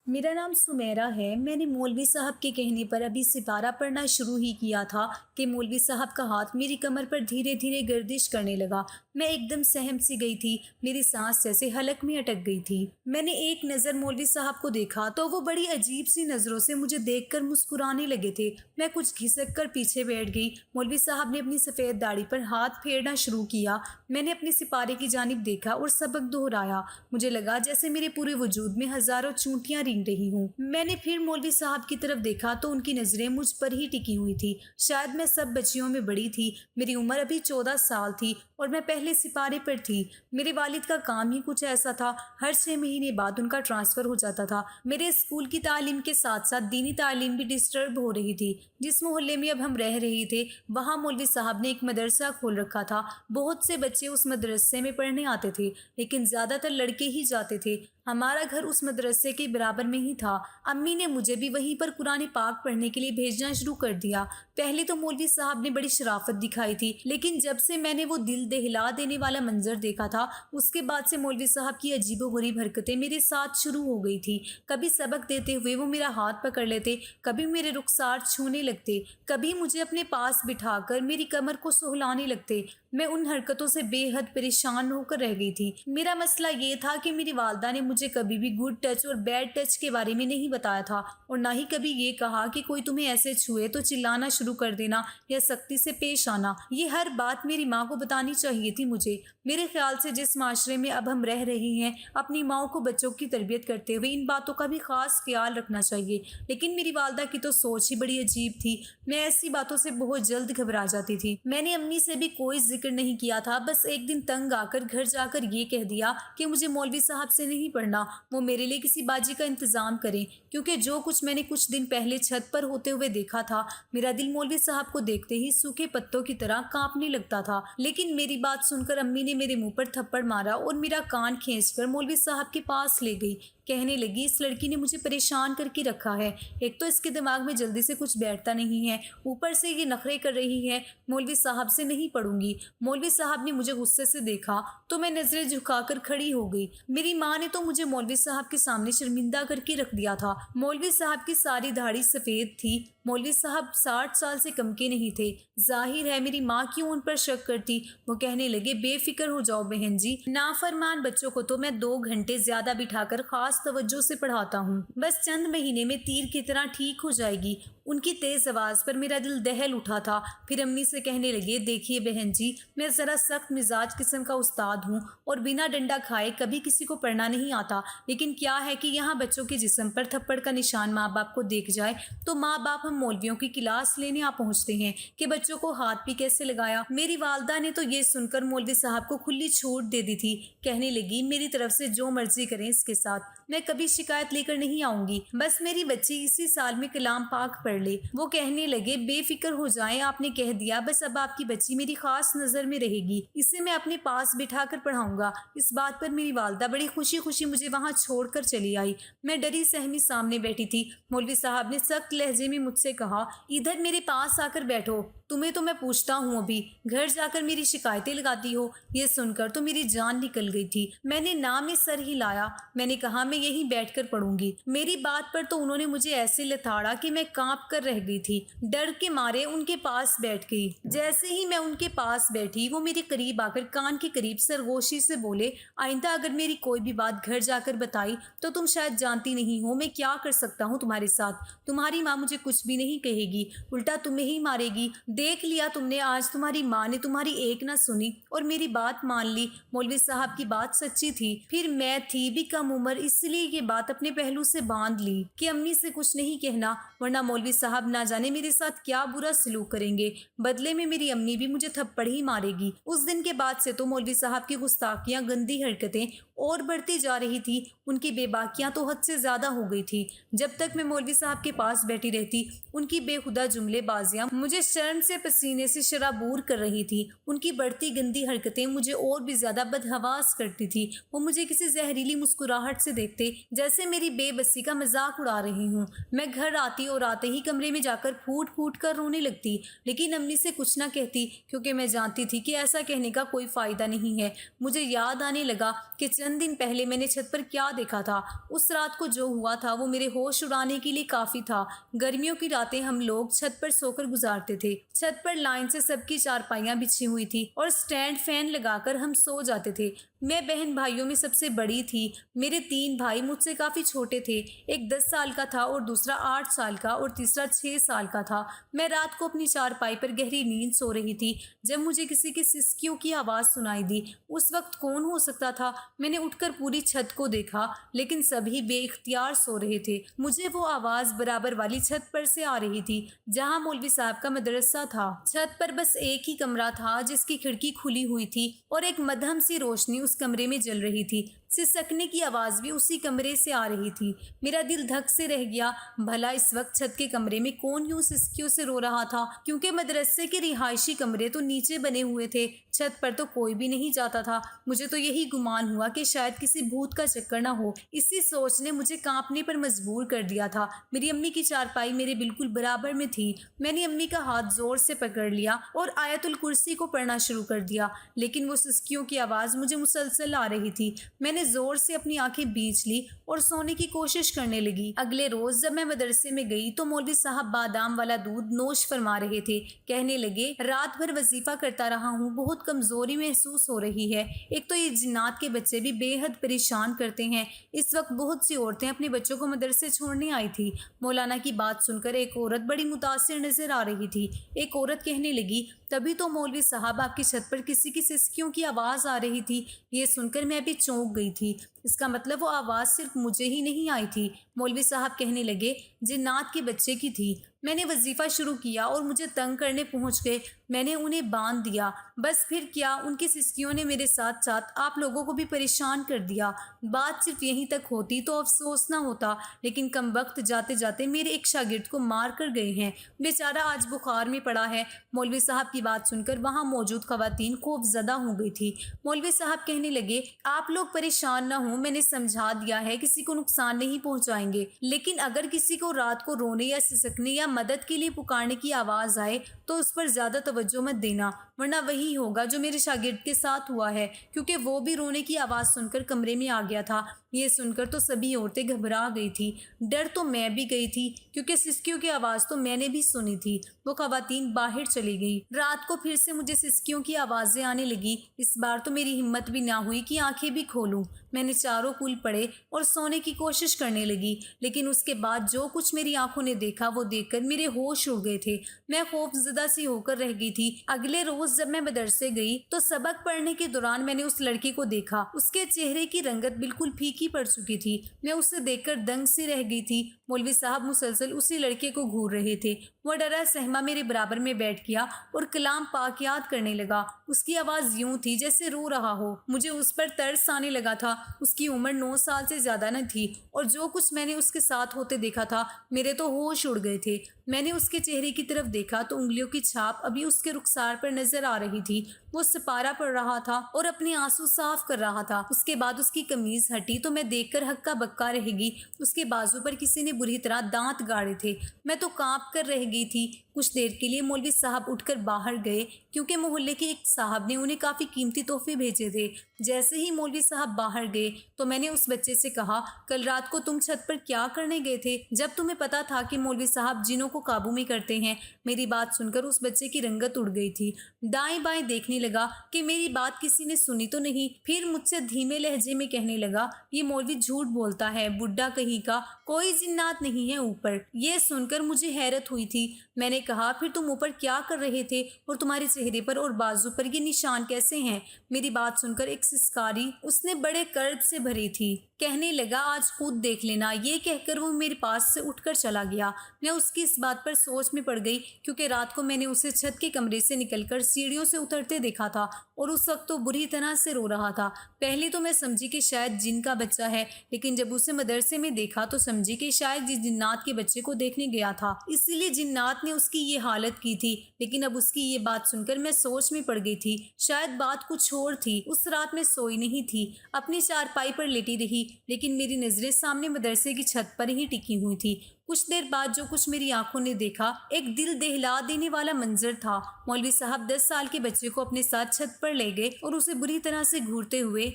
میرا نام سمیرہ ہے۔ میں نے مولوی صاحب کے کہنے پر ابھی سپارہ پڑھنا شروع ہی کیا تھا کہ مولوی صاحب کا ہاتھ میری کمر پر دھیرے دھیرے گردش کرنے لگا۔ میں ایک دم سہم سی گئی تھی، میری سانس جیسے حلق میں اٹک گئی تھی۔ میں نے ایک نظر مولوی صاحب کو دیکھا تو وہ بڑی عجیب سی نظروں سے مجھے دیکھ کر مسکرانے لگے تھے۔ میں کچھ گھسک کر پیچھے بیٹھ گئی۔ مولوی صاحب نے اپنی سفید داڑھی پر ہاتھ پھیرنا شروع کیا۔ میں نے اپنے سپارے کی جانب دیکھا اور سبق دہرایا۔ مجھے لگا جیسے میرے پورے وجود میں ہزاروں چونٹیاں رینگ رہی ہوں۔ میں نے پھر مولوی صاحب کی طرف دیکھا تو ان کی نظریں مجھ پر ہی ٹکی ہوئی تھی۔ شاید میں سب بچیوں میں بڑی تھی۔ میری عمر ابھی 14 سال تھی اور میں پہلے سپارے پر تھی۔ میرے والد کا کام ہی کچھ ایسا تھا، ہر 6 مہینے بعد ان کا ٹرانسفر ہو جاتا تھا۔ میرے اسکول کی تعلیم کے ساتھ ساتھ دینی تعلیم بھی ڈسٹرب ہو رہی تھی۔ جس محلے میں اب ہم رہ رہے تھے وہاں مولوی صاحب نے ایک مدرسہ کھول رکھا تھا۔ بہت سے بچے اس مدرسے میں پڑھنے آتے تھے، لیکن زیادہ تر لڑکے ہی جاتے تھے۔ ہمارا گھر اس مدرسے کے برابر میں ہی تھا۔ امی نے مجھے بھی وہیں پر قرآن پاک پڑھنے کے لیے بھیجنا شروع کر دیا۔ پہلے تو مولوی صاحب نے بڑی شرافت دکھائی تھی، لیکن جب سے میں نے وہ دل دہلا دینے والا منظر دیکھا تھا اس کے بعد سے مولوی صاحب کی عجیب و غریب حرکتیں میرے ساتھ شروع ہو گئی تھی۔ کبھی سبق دیتے ہوئے وہ میرا ہاتھ پکڑ لیتے، کبھی میرے رخسار چھونے لگتے، کبھی مجھے اپنے پاس بٹھا کر میری کمر کو سہلانے لگتے۔ میں ان حرکتوں سے بے حد پریشان ہو کر رہ گئی تھی۔ میرا مسئلہ یہ تھا کہ میری والدہ نے مجھے کبھی بھی گڈ ٹچ اور بیڈ ٹچ کے بارے میں نہیں بتایا تھا، اور نہ ہی کبھی یہ کہا کہ کوئی تمہیں ایسے چھوئے تو چلانا شروع کر دینا یا سختی سے پیش آنا۔ یہ ہر بات میری ماں کو بتانی چاہیے تھی مجھے۔ میرے خیال سے جس معاشرے میں اب ہم رہ رہے ہیں، اپنی ماں کو بچوں کی تربیت کرتے ہوئے ان باتوں کا بھی خاص خیال رکھنا چاہیے، لیکن میری والدہ کی تو سوچ ہی بڑی عجیب تھی۔ میں ایسی باتوں سے بہت جلد گھبرا جاتی تھی۔ میں نے امی سے بھی کوئی ذکر نہیں کیا تھا، بس ایک دن تنگ آ کر گھر جا کر یہ کہہ دیا کہ مجھے مولوی صاحب سے نہیں پڑھنا، وہ میرے لیے کسی باجی کا انتظام کریں، کیونکہ جو کچھ میں نے کچھ دن پہلے چھت پر ہوتے ہوئے دیکھا تھا، میرا دل مولوی صاحب کو دیکھتے ہی سوکھے پتوں کی طرح کانپنے لگتا تھا۔ لیکن میری بات سن کر امی نے میرے منہ پر تھپڑ مارا اور میرا کان کھینچ کر مولوی صاحب کے پاس لے گئی۔ کہنے لگی، اس لڑکی نے مجھے پریشان کر کے رکھا ہے، ایک تو اس کے دماغ میں جلدی سے کچھ بیٹھتا نہیں ہے، اوپر سے یہ نخرے کر رہی ہے، مولوی صاحب سے نہیں پڑھوں گی۔ مولوی صاحب نے مجھے غصے سے دیکھا تو میں نظریں جھکا کر کھڑی ہو گئی۔ میری ماں نے تو مجھے مولوی صاحب کے سامنے شرمندہ کر کے رکھ دیا تھا۔ مولوی صاحب کی ساری داڑھی سفید تھی۔ مولوی صاحب 60 سال سے کم کے نہیں تھے۔ ظاہر ہے میری ماں کیوں ان پر شک کرتی۔ وہ کہنے لگے، بے فکر ہو جاؤ بہن جی، نافرمان بچوں کو تو میں 2 گھنٹے زیادہ بٹھا کر خاص توجہ سے پڑھاتا ہوں، بس چند مہینے میں تیر کی طرح ٹھیک ہو جائے گی۔ ان کی تیز آواز پر میرا دل دہل اٹھا تھا۔ پھر امی سے کہنے لگے، دیکھیے بہن جی، میں ذرا سخت مزاج قسم کا استاد ہوں اور بنا ڈنڈا کھائے کبھی کسی کو پڑھنا نہیں آتا، لیکن کیا ہے کہ یہاں بچوں کے جسم پر تھپڑ کا نشان ماں باپ کو دیکھ جائے تو ماں باپ ہم مولویوں کی کلاس لینے آ پہنچتے ہیں کہ بچوں کو ہاتھ بھی کیسے لگایا۔ میری والدہ نے تو یہ سن کر مولوی صاحب کو کھلی چھوٹ دے دی تھی۔ کہنے لگی، میری طرف سے جو مرضی کریں اس کے ساتھ، میں کبھی شکایت لے کر نہیں آؤں گی، بس میری بچی اسی سال میں کلام پاک پڑھ لے۔ وہ کہنے لگے، بے فکر ہو جائیں، آپ نے کہہ دیا، بس اب آپ کی بچی میری خاص نظر میں رہے گی، اسے میں اپنے پاس بٹھا کر پڑھاؤں گا۔ اس بات پر میری والدہ بڑی خوشی خوشی مجھے وہاں چھوڑ کر چلی آئی۔ میں ڈری سہمی سامنے بیٹھی تھی۔ مولوی صاحب نے سخت لہجے میں مجھ سے کہا، ادھر میرے پاس آ کر بیٹھو، تمہیں تو میں پوچھتا ہوں، ابھی گھر جا کر میری شکایتیں لگاتی ہو۔ یہ سن کر تو میری جان نکل گئی تھی۔ میں نے نام میں سر ہلایا۔ میں نے کہا، میں یہیں بیٹھ کر پڑھوں گی۔ میری بات پر تو انہوں نے مجھے ایسے لتاڑا کہ میں کانپ کر رہ گئی تھی۔ ڈر کے مارے ان کے پاس بیٹھ گئی۔ جیسے ہی میں ان کے پاس بیٹھی، وہ میرے قریب آ کر کان کے قریب سرگوشی سے بولے، آئندہ اگر میری کوئی بھی بات گھر جا کر بتائی تو تم شاید جانتی نہیں ہو میں کیا کر سکتا ہوں تمہارے ساتھ۔ تمہاری ماں مجھے کچھ بھی نہیں کہے گی، الٹا تمہیں ہی مارے گی۔ دیکھ لیا تم نے، آج تمہاری ماں نے تمہاری ایک نہ سنی اور میری بات مان لی۔ مولوی صاحب کی بات سچی تھی۔ پھر میں تھی بھی کم عمر، اس لیے یہ بات اپنے پہلو سے باندھ لی کہ امی سے کچھ نہیں کہنا، ورنہ مولوی صاحب نہ جانے میرے ساتھ کیا برا سلوک کریں گے۔ بدلے میں میری امی بھی مجھے تھپڑ ہی مارے گی۔ اس دن کے بعد سے تو مولوی صاحب کی گستاخیاں، گندی حرکتیں اور بڑھتی جا رہی تھی۔ ان کی بے باکیاں تو حد سے زیادہ ہو گئی تھی۔ جب تک میں مولوی صاحب کے پاس بیٹھی رہتی، ان کی بے خدا جملے بازیاں مجھے شرم سے پسینے سے شرابور کر رہی تھی۔ ان کی بڑھتی گندی حرکتیں مجھے اور بھی زیادہ بدحواس کرتی تھی۔ وہ مجھے کسی زہریلی مسکراہٹ سے دیکھتے جیسے میری بے بسی کا مذاق اڑا رہی ہوں۔ میں گھر آتی اور آتے ہی کمرے میں جا کر پھوٹ پھوٹ کر رونے لگتی، لیکن امی سے کچھ نہ کہتی کیونکہ میں جانتی تھی کہ ایسا کہنے کا کوئی فائدہ نہیں ہے۔ مجھے یاد آنے لگا کہ چند دن پہلے میں نے چھت پر کیا دیکھا تھا۔ اس رات کو جو ہوا تھا وہ میرے ہوش اڑانے کے لیے کافی تھا۔ گرمیوں کی راتیں ہم لوگ چھت پر سو کر گزارتے تھے۔ چھت پر لائن سے سب کی چارپائیاں بچھی ہوئی تھی اور سٹینڈ فین لگا کر ہم سو جاتے تھے۔ میں بہن بھائیوں میں سب سے بڑی تھی۔ میرے 3 بھائی مجھ سے کافی چھوٹے تھے، ایک 10 سال کا تھا اور دوسرا 8 سال کا اور تیسرا 6 سال کا تھا۔ میں رات کو اپنی چارپائی پر گہری نیند سو رہی تھی جب مجھے کسی کی سسکیوں کی آواز سنائی دی۔ اس وقت کون ہو سکتا تھا؟ میں نے اٹھ کر پوری چھت کو دیکھا، لیکن سبھی بے اختیار سو رہے تھے۔ مجھے وہ آواز برابر والی چھت پر سے آ رہی تھی جہاں مولوی صاحب کا مدرسہ تھا۔ چھت پر بس ایک ہی کمرہ تھا جس کی کھڑکی کھلی ہوئی تھی اور ایک مدھم سی روشنی اس کمرے میں جل رہی تھی۔ سسکنے کی آواز بھی اسی کمرے سے آ رہی تھی۔ میرا دل دھک سے رہ گیا۔ بھلا اس وقت چھت کے کمرے میں کون یوں سسکیوں سے رو رہا تھا؟ کیونکہ مدرسے کے رہائشی کمرے تو نیچے بنے ہوئے تھے، چھت پر تو کوئی بھی نہیں جاتا تھا۔ مجھے تو یہی گمان ہوا کہ شاید کسی بھوت کا چکر نہ ہو۔ اسی سوچ نے مجھے کانپنے پر مجبور کر دیا تھا۔ میری امی کی چارپائی میرے بالکل برابر میں تھی۔ میں نے امی کا ہاتھ زور سے پکڑ لیا اور آیت الکرسی کو پڑھنا شروع کر دیا، لیکن وہ سسکیوں کی آواز مجھے مسلسل آ رہی تھی۔ میں نے زور سے اپنی آنکھیں بیچ لی اور سونے کی کوشش کرنے لگی۔ اگلے روز جب میں مدرسے میں گئی تو مولوی صاحب بادام والا دودھ نوش فرما رہے تھے۔ کہنے لگے، رات بھر وظیفہ کرتا رہا ہوں، بہت کمزوری محسوس ہو رہی ہے۔ ایک تو یہ جنات کے بچے بھی بے حد پریشان کرتے ہیں۔ اس وقت بہت سی عورتیں اپنے بچوں کو مدرسے چھوڑنے آئی تھی۔ مولانا کی بات سن کر ایک عورت بڑی متاثر نظر آ رہی تھی۔ ایک عورت کہنے لگی، تبھی تو مولوی صاحب آپ کی چھت پر کسی کی سسکیوں کی آواز آ رہی تھی۔ یہ سن کر میں بھی چونک گئی تھی۔ اس کا مطلب وہ آواز صرف مجھے ہی نہیں آئی تھی۔ مولوی صاحب کہنے لگے، جنات کے بچے کی تھی۔ میں نے وظیفہ شروع کیا اور مجھے تنگ کرنے پہنچ گئے۔ میں نے انہیں باندھ دیا۔ بس پھر کیا، ان کی سسکیوں نے میرے ساتھ ساتھ آپ لوگوں کو بھی پریشان کر دیا۔ بات صرف یہیں تک ہوتی تو افسوس نہ ہوتا، لیکن کم وقت جاتے جاتے میرے ایک شاگرد کو مار کر گئے ہیں۔ بیچارہ آج بخار میں پڑا ہے۔ مولوی صاحب کی بات سن کر وہاں موجود خواتین خوف زدہ ہو گئی تھی۔ مولوی صاحب کہنے لگے، آپ لوگ پریشان نہ ہوں، میں نے سمجھا دیا ہے، کسی کو نقصان نہیں پہنچائیں گے، لیکن اگر کسی کو رات کو رونے یا سسکنے یا مدد کے لیے پکارنے کی آواز آئے تو اس پر زیادہ توجہ مت دینا، ورنہ وہی ہوگا جو میرے شاگرد کے ساتھ ہوا ہے، کیونکہ وہ بھی رونے کی آواز سن کر کمرے میں آ گیا تھا۔ یہ سن کر تو سبھی عورتیں گھبرا گئی تھی۔ ڈر تو میں بھی گئی تھی کیونکہ سسکیوں کی آواز تو میں نے بھی سنی تھی۔ وہ خواتین باہر چلی گئی۔ رات کو پھر سے مجھے سسکیوں کی آوازیں آنے لگی۔ اس بار تو میری ہمت بھی نہ ہوئی کہ آنکھیں بھی کھولوں۔ میں نے چاروں کول پڑے اور سونے کی کوشش کرنے لگی، لیکن اس کے بعد جو کچھ میری آنکھوں نے دیکھا وہ دیکھ کر میرے ہوش اڑ گئے تھے۔ میں خوف زدہ سی ہو کر رہ گئی تھی۔ اگلے روز جب میں مدرسے گئی تو سبق پڑھنے کے دوران میں نے اس لڑکی کو دیکھا۔ اس کے چہرے کی رنگت بالکل پھیکی پڑ چکی تھی۔ میں اسے دیکھ کر دنگ سی رہ گئی تھی۔ مولوی صاحب مسلسل اسی لڑکے کو گھور رہے تھے۔ وہ ڈرا سہما میرے برابر میں بیٹھ گیا اور کلام پاک یاد کرنے لگا۔ اس کی آواز یوں تھی جیسے رو رہا ہو۔ مجھے اس پر ترس آنے لگا تھا۔ اس کی عمر 9 سال سے زیادہ نہ تھی اور جو کچھ میں نے اس کے ساتھ ہوتے دیکھا تھا، میرے تو ہوش اڑ گئے تھے۔ میں نے اس کے چہرے کی طرف دیکھا تو انگلیوں کی چھاپ ابھی اس کے رخسار پر نظر آ رہی تھی۔ وہ سپارہ پڑھ رہا تھا اور اپنے آنسو صاف کر رہا تھا۔ اس کے بعد اس کی قمیض ہٹی تو میں دیکھ کر ہکا بکا رہ گئی۔ اس کے بازو پر کسی نے بری طرح دانت گاڑے تھے۔ میں تو کانپ کر رہ گئی تھی۔ کچھ دیر کے لیے مولوی صاحب اٹھ کر باہر گئے کیونکہ محلے کے ایک صاحب نے انہیں کافی قیمتی تحفے بھیجے تھے۔ جیسے ہی مولوی صاحب باہر گئے تو میں نے اس بچے سے کہا، کل رات کو تم چھت پر کیا کرنے گئے تھے جب تمہیں پتا تھا کہ مولوی صاحب جنوں کو قابو میں کرتے ہیں؟ میری بات سن کر اس بچے کی رنگت اڑ گئی تھی۔ دائیں بائیں دیکھنے لگا کہ میری بات کسی نے سنی تو نہیں۔ پھر مجھ سے دھیمے لہجے میں کہنے لگا، یہ مولوی جھوٹ بولتا ہے، بڈھا کہیں کا، کوئی جنات نہیں ہے اوپر۔ یہ سن کر مجھے حیرت ہوئی تھی۔ میں نے کہا، پھر تم اوپر کیا کر رہے تھے اور تمہارے چہرے پر اور بازو پر یہ نشان کیسے ہیں؟ میری بات سن کر ایک سسکاری اس نے بڑے کرب سے بھری تھی۔ کہنے لگا آج خود دیکھ لینا۔ یہ کہہ کر وہ میرے پاس سے اٹھ کر چلا گیا۔ میں اس کی اس بات پر سوچ میں پڑ گئی کیونکہ رات کو میں نے اسے چھت کے کمرے سے نکل کر سیڑھیوں سے اترتے دیکھا تھا اور اس وقت تو بری طرح سے رو رہا تھا۔ پہلے تو میں سمجھی کہ شاید جن کا بچہ ہے، لیکن جب اسے مدرسے میں دیکھا تو سمجھی کہ شاید یہ جنات کے بچے کو دیکھنے گیا تھا، اسی لیے جنات نے اس کی یہ حالت کی تھی۔ لیکن اب اس کی یہ بات سن کر میں سوچ میں پڑ گئی تھی، شاید بات کچھ اور تھی۔ اس رات میں سوئی نہیں تھی، اپنی چارپائی پر لیٹی رہی، لیکن میری نظریں سامنے مدرسے کی چھت پر ہی ٹکی ہوئی تھی۔ کچھ دیر بعد جو کچھ میری آنکھوں نے دیکھا ایک دل دہلا دینے والا منظر تھا۔ مولوی صاحب 10 سال کے بچے کو اپنے ساتھ چھت پر لے گئے اور اسے بری طرح سے گھورتے ہوئے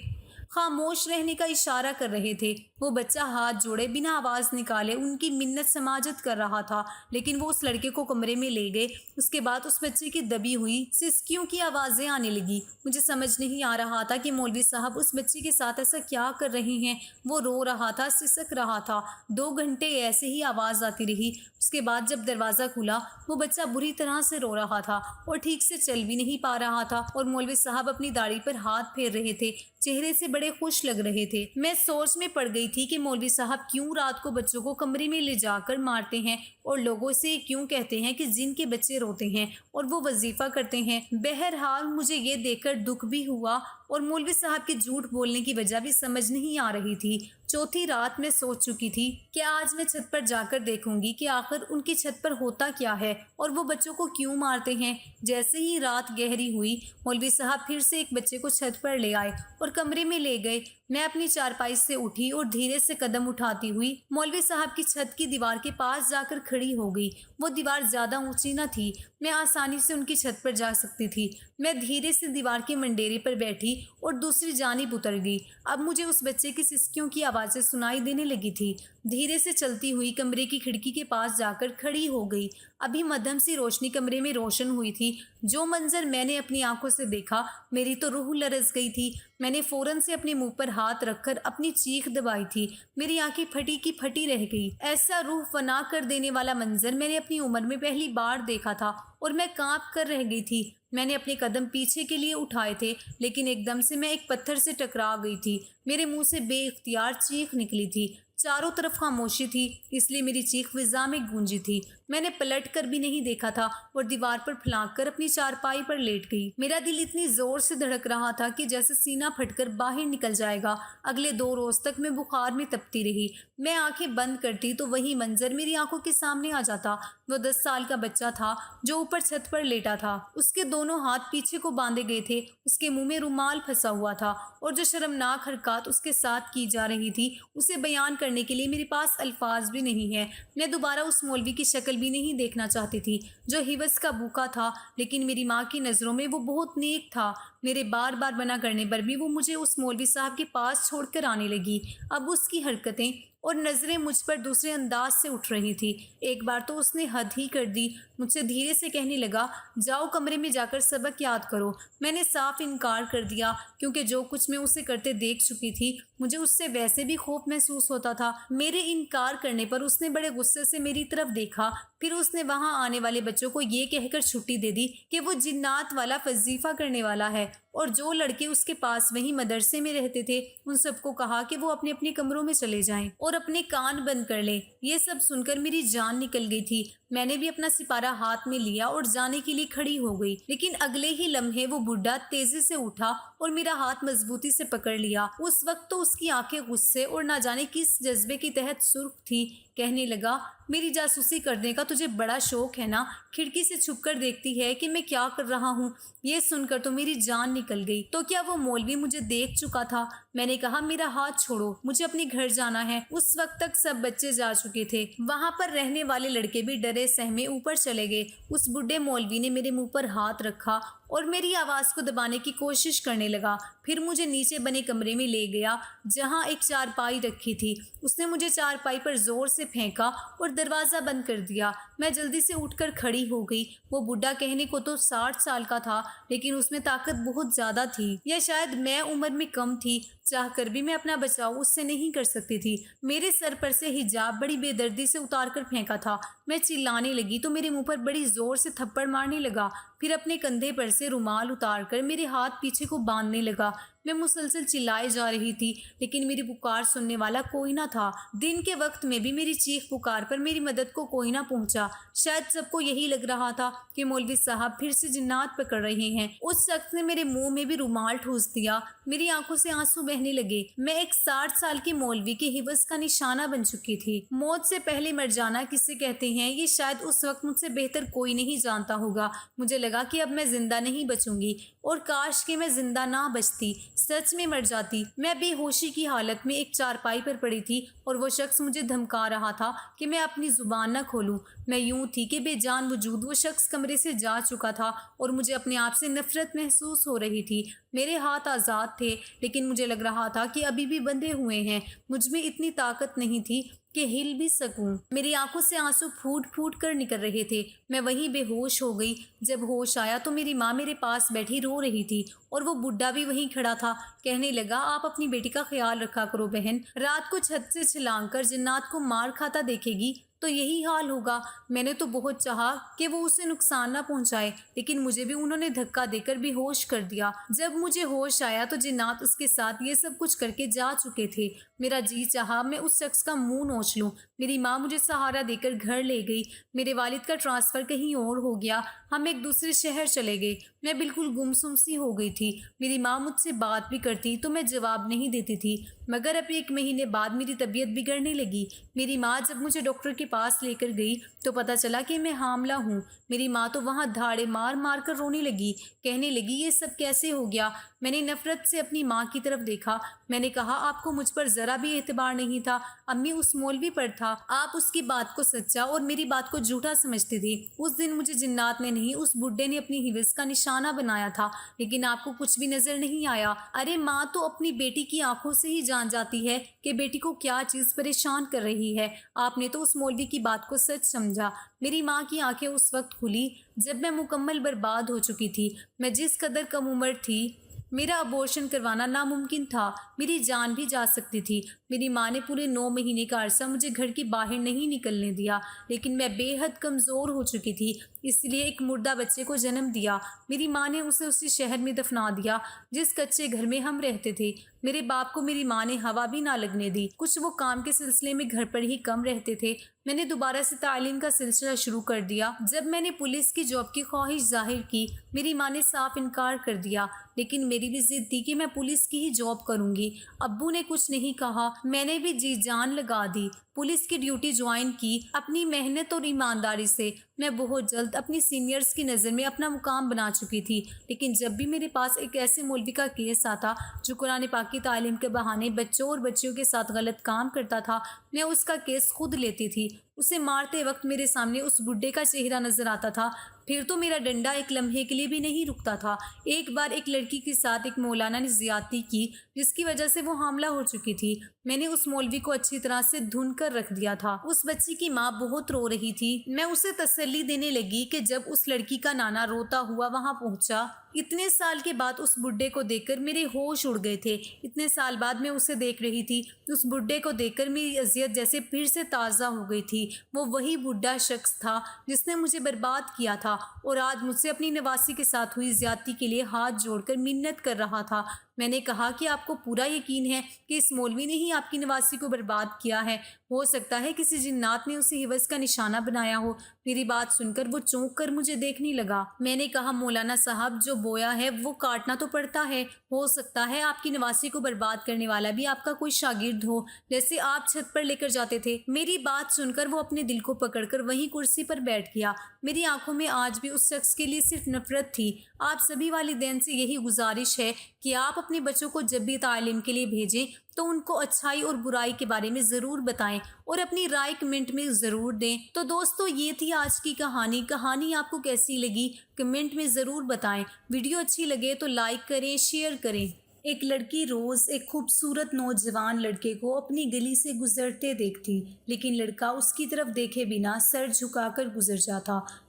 خاموش رہنے کا اشارہ کر رہے تھے۔ وہ بچہ ہاتھ جوڑے بنا آواز نکالے ان کی منت سماجت کر رہا تھا، لیکن وہ اس لڑکے کو کمرے میں لے گئے۔ اس کے بعد اس بچے کی دبی ہوئی سسکیوں کی آوازیں آنے لگی۔ مجھے سمجھ نہیں آ رہا تھا کہ مولوی صاحب اس بچے کے ساتھ ایسا کیا کر رہے ہیں۔ وہ رو رہا تھا، سسک رہا تھا۔ 2 گھنٹے ایسے ہی آواز آتی رہی۔ اس کے بعد جب دروازہ کھلا وہ بچہ بری طرح سے رو رہا تھا اور ٹھیک سے چل بھی نہیں پا رہا تھا، اور مولوی صاحب اپنی داڑھی پر ہاتھ پھیر رہے تھے، چہرے سے بڑے خوش لگ رہے تھے۔ میں سوچ میں پڑ گئی تھی کہ مولوی صاحب کیوں رات کو بچوں کو کمرے میں لے جا کر مارتے ہیں اور لوگوں سے کیوں کہتے ہیں کہ جن کے بچے روتے ہیں اور وہ وظیفہ کرتے ہیں۔ بہرحال مجھے یہ دیکھ کر دکھ بھی ہوا اور مولوی صاحب کے جھوٹ بولنے کی وجہ بھی سمجھ نہیں آ رہی تھی۔ چوتھی رات میں سوچ چکی تھی کہ آج میں چھت پر جا کر دیکھوں گی کہ آخر ان کی چھت پر ہوتا کیا ہے اور وہ بچوں کو کیوں مارتے ہیں۔ جیسے ہی رات گہری ہوئی مولوی صاحب پھر سے ایک بچے کو چھت پر لے آئے اور کمرے میں لے گئے۔ میں اپنی چارپائی سے اٹھی اور دھیرے سے قدم اٹھاتی ہوئی مولوی صاحب کی چھت کی دیوار کے پاس جا کر کھڑی ہو گئی۔ وہ دیوار زیادہ اونچی نہ تھی، میں آسانی سے ان کی چھت پر جا سکتی تھی۔ میں دھیرے سے دیوار کے منڈیرے پر بیٹھی اور دوسری جانب اتر گئی۔ اب مجھے اس بچے کی سسکیوں کی آوازیں سنائی دینے لگی تھی۔ دھیرے سے چلتی ہوئی کمرے کی کھڑکی کے پاس جا کر کھڑی ہو گئی۔ ابھی مدھم سی روشنی کمرے میں روشن ہوئی تھی۔ جو منظر میں نے اپنی آنکھوں سے دیکھا میری تو روح لرز گئی تھی۔ میں نے فوراً سے اپنے منہ پر ہاتھ رکھ کر اپنی چیخ دبائی تھی۔ میری آنکھیں پھٹی کی پھٹی رہ گئی۔ ایسا روح فنا کر دینے والا منظر میں نے اپنی عمر میں پہلی بار دیکھا تھا اور میں کانپ کر رہ گئی تھی۔ میں نے اپنے قدم پیچھے کے لیے اٹھائے تھے، لیکن ایک دم سے میں ایک پتھر سے ٹکرا گئی تھی۔ میرے منہ سے بے اختیار چیخ نکلی تھی۔ چاروں طرف خاموشی تھی، اس لیے میری چیخ فضا میں گونجی تھی۔ میں نے پلٹ کر بھی نہیں دیکھا تھا اور دیوار پر پھلانک کر اپنی چارپائی پر لیٹ گئی۔ میرا دل اتنی زور سے دھڑک رہا تھا کہ جیسے سینہ پھٹ کر باہر نکل جائے گا۔ اگلے 2 روز تک میں بخار میں تپتی رہی۔ میں آنکھیں بند کرتی تو وہی منظر میری آنکھوں کے سامنے آ جاتا۔ وہ 10 سال کا بچہ تھا جو اوپر چھت پر لیٹا تھا۔ اس کے دونوں ہاتھ پیچھے کو باندھے گئے تھے، اس کے منہ میں رومال پھنسا ہوا تھا، اور جو شرمناک حرکات اس کے ساتھ کی جا رہی تھی اسے بیان کرنے کے لیے میرے پاس الفاظ بھی نہیں ہیں۔ میں دوبارہ اس مولوی کی شکل بھی نہیں دیکھنا چاہتی تھی جو حوث کا بھوکا تھا، لیکن میری ماں کی نظروں میں وہ بہت نیک تھا۔ میرے بار بار منع کرنے پر بھی وہ مجھے اس مولوی صاحب کے پاس چھوڑ کر آنے لگی۔ اب اس کی حرکتیں اور نظریں مجھ پر دوسرے انداز سے اٹھ رہی تھی۔ ایک بار تو اس نے حد ہی کر دی، مجھ سے دھیرے سے کہنے لگا جاؤ کمرے میں جا کر سبق یاد کرو۔ میں نے صاف انکار کر دیا کیونکہ جو کچھ میں اسے کرتے دیکھ چکی تھی مجھے اس سے ویسے بھی خوف محسوس ہوتا تھا۔ میرے انکار کرنے پر اس نے بڑے غصے سے میری طرف دیکھا، پھر اس نے وہاں آنے والے بچوں کو یہ کہہ کر چھٹی دے دی کہ وہ جنات والا وظیفہ کرنے والا ہے، اور جو لڑکے اس کے پاس وہیں مدرسے میں رہتے تھے ان سب کو کہا کہ وہ اپنے اپنے کمروں میں چلے جائیں اور اپنے کان بند کر لیں۔ یہ سب سن کر میری جان نکل گئی تھی۔ میں نے بھی اپنا سپارہ ہاتھ میں لیا اور جانے کے لیے کھڑی ہو گئی، لیکن اگلے ہی لمحے وہ بڈھا تیزی سے اٹھا اور میرا ہاتھ مضبوطی سے پکڑ لیا۔ اس وقت تو اس کی آنکھیں غصے اور نہ جانے کس جذبے کے تحت سرخ تھی۔ کہنے لگا میری جاسوسی کرنے کا تجھے بڑا شوق ہے نا، کھڑکی سے چھپ کر دیکھتی ہے کہ میں کیا کر رہا ہوں۔ یہ سن کر تو میری جان نکل گئی۔ تو کیا وہ مولوی مجھے دیکھ چکا تھا؟ میں نے کہا میرا ہاتھ چھوڑو، مجھے اپنے گھر جانا ہے۔ اس وقت تک سب بچے جا چکے تھے، وہاں پر رہنے والے لڑکے بھی ڈرے سہمے اوپر چلے گئے۔ اس بڈھے مولوی نے میرے منہ پر ہاتھ رکھا اور میری آواز کو دبانے کی کوشش کرنے لگا، پھر مجھے نیچے بنے کمرے میں لے گیا جہاں ایک چارپائی رکھی تھی۔ اس نے مجھے چارپائی پر زور سے پھینکا اور دروازہ بند کر دیا۔ میں جلدی سے اٹھ کر کھڑی ہو گئی۔ وہ بڈھا کہنے کو تو 60 سال کا تھا، لیکن اس میں طاقت بہت زیادہ تھی، یا شاید میں عمر میں کم تھی، چاہ کر بھی میں اپنا بچاؤ اس سے نہیں کر سکتی تھی۔ میرے سر پر سے حجاب بڑی بے دردی سے اتار کر پھینکا تھا۔ میں چلانے لگی تو میرے منہ پر بڑی زور سے تھپڑ مارنے لگا، پھر اپنے کندھے پر سے رومال اتار کر میرے ہاتھ پیچھے کو باندھنے لگا۔ میں مسلسل چلائے جا رہی تھی لیکن میری پکار سننے والا کوئی نہ تھا۔ دن کے وقت میں بھی میری چیخ پکار پر میری مدد کو کوئی نہ پہنچا۔ شاید سب کو یہی لگ رہا تھا کہ مولوی صاحب پھر سے جنات پکڑ رہے ہیں۔ اس شخص نے میرے منہ میں بھی رومال ٹھوس دیا۔ میری آنکھوں سے آنسو بہنے لگے۔ میں ایک 60 سال کے مولوی کے حوض کا نشانہ بن چکی تھی۔ موت سے پہلے مر جانا کسے کہتے ہیں یہ شاید اس وقت مجھ سے بہتر کوئی نہیں جانتا ہوگا۔ مجھے لگا کہ اب میں زندہ نہیں بچوں گی، اور کاش کہ میں زندہ نہ بچتی، سچ میں مر جاتی۔ میں بے ہوشی کی حالت میں ایک چارپائی پر پڑی تھی اور وہ شخص مجھے دھمکا رہا تھا کہ میں اپنی زبان نہ کھولوں۔ میں یوں تھی کہ بے جان وجود وہ شخص کمرے سے جا چکا تھا اور مجھے اپنے آپ سے نفرت محسوس ہو رہی تھی۔ میرے ہاتھ آزاد تھے لیکن مجھے لگ رہا تھا کہ ابھی بھی بندھے ہوئے ہیں۔ مجھ میں اتنی طاقت نہیں تھی کہ ہل بھی سکوں۔ میری آنکھوں سے آنسو پھوٹ پھوٹ کر نکل رہے تھے۔ میں وہیں بے ہوش ہو گئی۔ جب ہوش آیا تو میری ماں میرے پاس بیٹھی رو رہی تھی اور وہ بڈھا بھی وہیں کھڑا تھا۔ کہنے لگا، آپ اپنی بیٹی کا خیال رکھا کرو بہن، رات کو چھت سے چھلانگ کر جنات کو مار کھاتا دیکھے گی تو یہی حال ہوگا۔ میں نے تو بہت چاہا کہ وہ اسے نقصان نہ پہنچائے لیکن مجھے بھی انہوں نے دھکا دے کر بے ہوش کر دیا۔ جب مجھے ہوش آیا تو جنات اس کے ساتھ یہ سب کچھ کر کے جا چکے تھے۔ میرا جی چاہا میں اس شخص کا منہ نوچ لوں۔ میری ماں مجھے سہارا دے کر گھر لے گئی۔ میرے والد کا ٹرانسفر کہیں اور ہو گیا۔ ہم ایک دوسرے شہر چلے گئے۔ میں بالکل گمسم سی ہو گئی تھی۔ میری ماں مجھ سے بات بھی کرتی تو میں جواب نہیں دیتی تھی، مگر اب 1 مہینے بعد میری طبیعت بگڑنے لگی۔ میری ماں جب مجھے ڈاکٹر کے پاس لے کر گئی تو پتہ چلا کہ میں حاملہ ہوں۔ میری ماں تو وہاں دھاڑے مار مار کر رونے لگی، کہنے لگی یہ سب کیسے ہو گیا۔ میں نے نفرت سے اپنی ماں کی طرف دیکھا۔ میں نے کہا، آپ کو مجھ پر ذرا بھی اعتبار نہیں تھا، امی اس مولوی پر تھا۔ آپ اس کی بات کو سچا اور میری بات کو جھوٹا سمجھتی تھی۔ اس دن مجھے جنات نے نہیں، اس بڈھے نے اپنی حوض کا نشانہ بنایا تھا، لیکن آپ کو کچھ بھی نظر نہیں آیا۔ ارے ماں تو اپنی بیٹی کی آنکھوں سے ہی جان جاتی ہے کہ بیٹی کو کیا چیز پریشان کر رہی ہے۔ آپ نے تو اس مولوی کی بات کو سچ سمجھا۔ میری ماں کی آنکھیں اس وقت کھلی جب میں مکمل برباد ہو چکی تھی۔ میں جس قدر کم عمر تھی، میرا ابورشن کروانا ناممکن تھا، میری جان بھی جا سکتی تھی۔ میری ماں نے پورے 9 مہینے کا عرصہ مجھے گھر کی باہر نہیں نکلنے دیا، لیکن میں بے حد کمزور ہو چکی تھی، اس لیے ایک مردہ بچے کو جنم دیا۔ میری ماں نے اسے اسی شہر میں دفنا دیا جس کچے گھر میں ہم رہتے تھے۔ میرے باپ کو میری ماں نے ہوا بھی نہ لگنے دی، کچھ وہ کام کے سلسلے میں گھر پر ہی کم رہتے تھے۔ میں نے دوبارہ سے تعلیم کا سلسلہ شروع کر دیا۔ جب میں نے پولیس کی جاب کی خواہش ظاہر کی، میری ماں نے صاف انکار کر دیا، لیکن میری بھی ضد تھی کہ میں پولیس کی ہی جاب کروں گی۔ ابو نے کچھ نہیں کہا، میں نے بھی جی جان لگا دی، پولیس کی ڈیوٹی جوائن کی۔ اپنی محنت اور ایمانداری سے میں بہت جلد اپنی سینئرز کی نظر میں اپنا مقام بنا چکی تھی، لیکن جب بھی میرے پاس ایک ایسے مولوی کا کیس آتا جو قرآن پاک کی تعلیم کے بہانے بچوں اور بچیوں کے ساتھ غلط کام کرتا تھا، میں اس کا کیس خود لیتی تھی۔ اسے مارتے وقت میرے سامنے اس بڈھے کا چہرہ نظر آتا تھا، پھر تو میرا ڈنڈا ایک لمحے کے لیے بھی نہیں رکتا تھا۔ ایک بار ایک لڑکی کے ساتھ ایک مولانا نے زیادتی کی جس کی وجہ سے وہ حاملہ ہو چکی تھی۔ میں نے اس مولوی کو اچھی طرح سے دھن کر رکھ دیا تھا۔ اس بچی کی ماں بہت رو رہی تھی۔ میں اسے تسلی دینے لگی کہ جب اس لڑکی کا نانا روتا ہوا وہاں پہنچا، اتنے سال کے بعد اس بڈھے کو دیکھ کر میرے ہوش اڑ گئے تھے۔ اتنے سال بعد میں اسے دیکھ رہی تھی، اس بڈھے کو دیکھ کر میری اذیت جیسے پھر سے تازہ ہو گئی تھی۔ وہ وہی بڈھا شخص تھا جس نے مجھے برباد کیا تھا اور آج مجھ سے اپنی نواسی کے ساتھ ہوئی زیادتی کے لیے ہاتھ جوڑ کر منت کر رہا تھا۔ میں نے کہا کہ آپ کو پورا یقین ہے کہ اس مولوی نے ہی آپ کی نواسی کو برباد کیا ہے؟ ہو سکتا ہے کسی جنات نے اسے حوض کا نشانہ بنایا ہو۔ میری بات سن کر وہ چونک کر مجھے دیکھنے لگا۔ میں نے کہا، مولانا صاحب، جو بویا ہے وہ کاٹنا تو پڑتا ہے۔ ہو سکتا ہے آپ کی نواسی کو برباد کرنے والا بھی آپ کا کوئی شاگرد ہو، جیسے آپ چھت پر لے کر جاتے تھے۔ میری بات سن کر وہ اپنے دل کو پکڑ کر وہیں کرسی پر بیٹھ گیا۔ میری آنکھوں میں آج بھی اس شخص کے لیے صرف نفرت تھی۔ آپ سبھی والدین سے یہی گزارش ہے کہ آپ اپنے بچوں کو جب بھی تعلیم کے لیے بھیجیں تو ان کو اچھائی اور برائی کے بارے میں ضرور بتائیں اور اپنی رائے کمنٹ میں ضرور دیں۔ تو دوستو، یہ تھی آج کی کہانی آپ کو کیسی لگی کمنٹ میں ضرور بتائیں۔ ویڈیو اچھی لگے تو لائک کریں، شیئر کریں۔ ایک لڑکی روز ایک خوبصورت نوجوان لڑکے کو اپنی گلی سے گزرتے دیکھتی، لیکن لڑکا اس کی طرف دیکھے بنا سر جھکا کر گزر جاتا۔